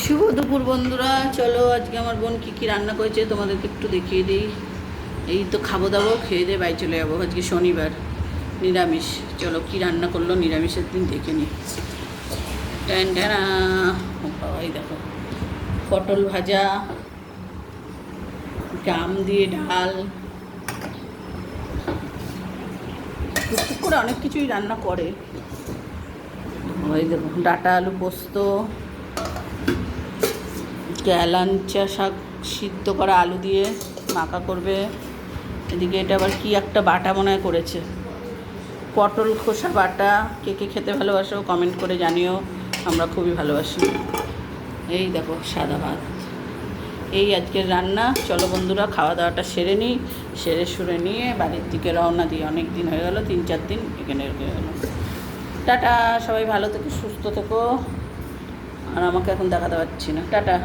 শুভ দুপুর বন্ধুরা, চলো আজকে আমার বোন কী কী রান্না করেছে তোমাদেরকে একটু দেখিয়ে দিই। এই তো খাবো দাবো, খেয়ে দিয়ে বাড়ি চলে যাবো। আজকে শনিবার, নিরামিষ। চলো কী রান্না করলো নিরামিষের দিন দেখে নিই। ট্যান ট্যানা, এই দেখো পটল ভাজা, জাম দিয়ে ডাল, টুকটুক করে অনেক কিছুই রান্না করে। ওই দেখো ডাঁটা আলু পোস্ত, ক্যালাঞ্চা শাক সিদ্ধ করা আলু দিয়ে মাখা করবে। এদিকে এটা আবার কি একটা বাটা মনে হয় করেছে, পটল খোসা বাটা। কে কে খেতে ভালোবাসো কমেন্ট করে জানিও, আমরা খুবই ভালোবাসি। এই দেখো সাদা ভাত, এই আজকের রান্না। চলো বন্ধুরা খাওয়া দাওয়াটা সেরে নিই, সেরে সুরে নিয়ে বাড়ির দিকে রওনা দিই। অনেক দিন হয়ে গেল, 3-4 দিন এখানে গেল। টাটা, সবাই ভালো থেকো, সুস্থ থেকো। আর আমাকে এখন দেখাতে পারছি না। টাটা।